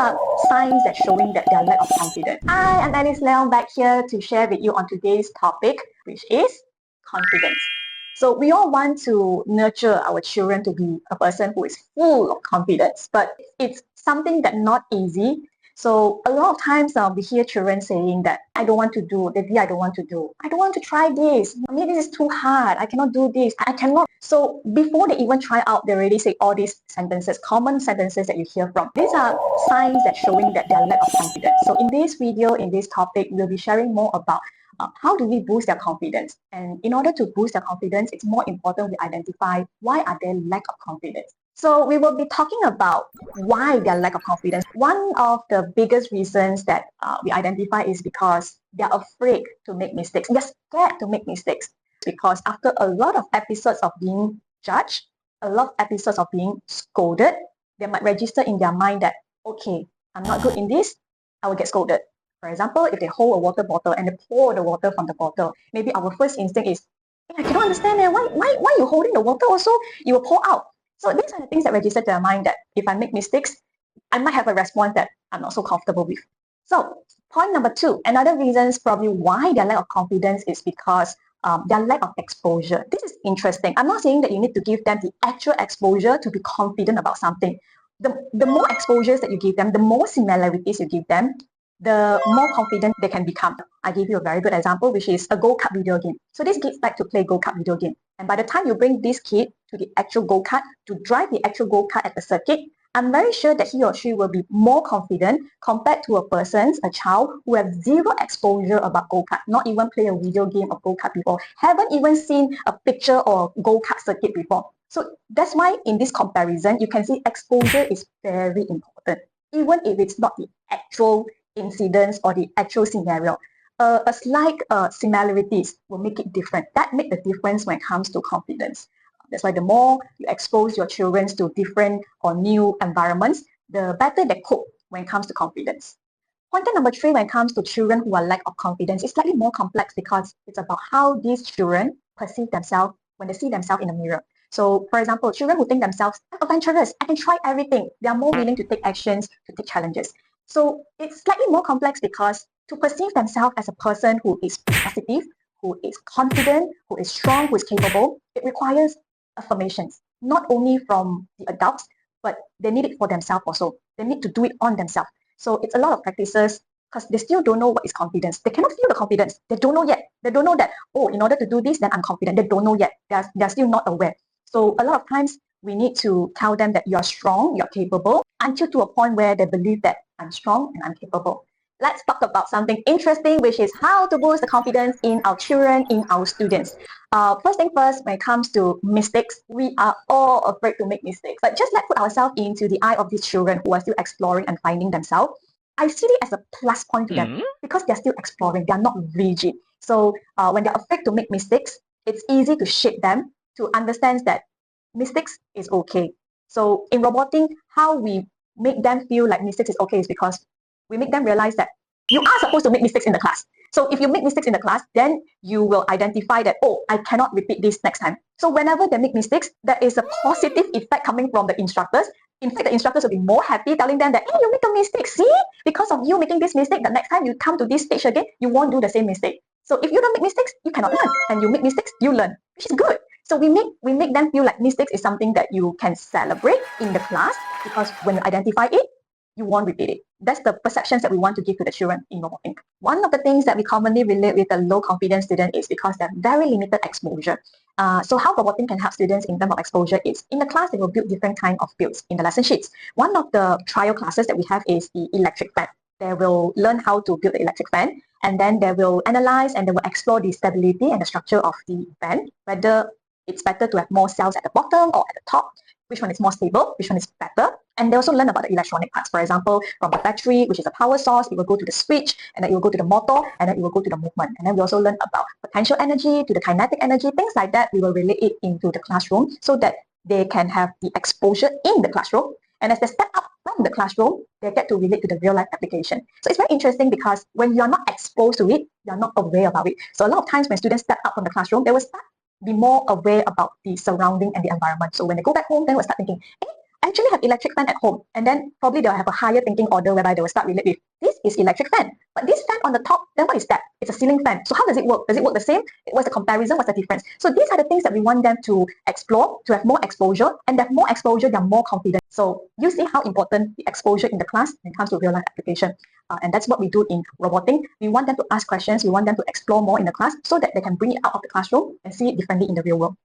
are signs that showing that they are lack of confidence. Hi, I'm Alice Leong back here to share with you on today's topic, which is confidence. So we all want to nurture our children to be a person who is full of confidence, but it's something that not easy. So a lot of times we hear children saying that I don't want to do, Daddy, I don't want to do, I don't want to try this. Maybe this is too hard. I cannot do this. I cannot. So before they even try out, they already say all these sentences, common sentences that you hear from. These are signs that showing that they are lack of confidence. So in this video, in this topic, we'll be sharing more about how do we boost their confidence? And in order to boost their confidence, it's more important we identify why are they lack of confidence. So we will be talking about why their lack of confidence. One of the biggest reasons that we identify is because they're afraid to make mistakes. They're scared to make mistakes because after a lot of episodes of being judged, a lot of episodes of being scolded, they might register in their mind that, okay, I'm not good in this, I will get scolded. For example, if they hold a water bottle and they pour the water from the bottle, maybe our first instinct is, hey, I cannot understand why you holding the water also, you will pour out. So these are the things that register to their mind that if I make mistakes, I might have a response that I'm not so comfortable with. So point number two, another reasons probably why their lack of confidence is because their lack of exposure. This is interesting. I'm not saying that you need to give them the actual exposure to be confident about something. The more exposures that you give them, the more similarities you give them, the more confident they can become. I give you a very good example, which is a go-kart video game. So these kids like to play go-kart video game. And by the time you bring this kid to the actual go-kart, to drive the actual go-kart at the circuit, I'm very sure that he or she will be more confident compared to a child who has zero exposure about go-kart, not even play a video game of go-kart before, haven't even seen a picture or go-kart circuit before. So that's why in this comparison, you can see exposure is very important, even if it's not the actual incidents or the actual scenario. A slight similarities will make it different. That make the difference when it comes to confidence. That's why the more you expose your children to different or new environments, the better they cope when it comes to confidence. Pointer number three, when it comes to children who are lack of confidence, is slightly more complex because it's about how these children perceive themselves when they see themselves in the mirror. So, for example, children who think themselves, I'm adventurous, I can try everything. They are more willing to take actions, to take challenges. So it's slightly more complex because to perceive themselves as a person who is positive, who is confident, who is strong, who is capable, it requires affirmations, not only from the adults, but they need it for themselves also. They need to do it on themselves. So it's a lot of practices because they still don't know what is confidence. They cannot feel the confidence. They don't know yet. They don't know that, oh, in order to do this, then I'm confident. They don't know yet. They're still not aware. So a lot of times we need to tell them that you're strong, you're capable, until to a point where they believe that I'm strong and I'm capable. Let's talk about something interesting, which is how to boost the confidence in our children, in our students. First thing first, when it comes to mistakes, we are all afraid to make mistakes. But just let's put ourselves into the eye of these children who are still exploring and finding themselves. I see it as a plus point to them because they're still exploring. They're not rigid. So when they're afraid to make mistakes, it's easy to shape them to understand that mistakes is okay. So in RoboThink, how we make them feel like mistakes is okay is because we make them realize that you are supposed to make mistakes in the class. So if you make mistakes in the class, then you will identify that, oh, I cannot repeat this next time. So whenever they make mistakes, there is a positive effect coming from the instructors. In fact, the instructors will be more happy telling them that, hey, you make a mistake. See, because of you making this mistake, the next time you come to this stage again, you won't do the same mistake. So if you don't make mistakes, you cannot learn. And you make mistakes, you learn, which is good. So we make them feel like mistakes is something that you can celebrate in the class because when you identify it, you won't repeat it. That's the perceptions that we want to give to the children in RoboThink. One of the things that we commonly relate with a low confidence student is because they have very limited exposure. So how RoboThink can help students in terms of exposure is in the class they will build different kind of builds in the lesson sheets. One of the trial classes that we have is the electric fan. They will learn how to build the electric fan and then they will analyze and they will explore the stability and the structure of the fan, whether it's better to have more cells at the bottom or at the top, which one is more stable, which one is better. And they also learn about the electronic parts. For example, from the battery, which is a power source, it will go to the switch, and then it will go to the motor, and then it will go to the movement. And then we also learn about potential energy to the kinetic energy, things like that. We will relate it into the classroom so that they can have the exposure in the classroom. And as they step up from the classroom, they get to relate to the real life application. So it's very interesting because when you're not exposed to it, you're not aware about it. So a lot of times when students step up from the classroom, they will be more aware about the surrounding and the environment. So when they go back home, then we'll start thinking, hey, I actually have electric fan at home, and then probably they'll have a higher thinking order whereby they will start relate with, this is electric fan. But this fan on the top, then what is that? It's a ceiling fan. So how does it work? Does it work the same? What's the comparison? What's the difference? So these are the things that we want them to explore, to have more exposure, and that more exposure, they're more confident. So you see how important the exposure in the class when it comes to real life application. And that's what we do in RoboThink. We want them to ask questions. We want them to explore more in the class so that they can bring it out of the classroom and see it differently in the real world.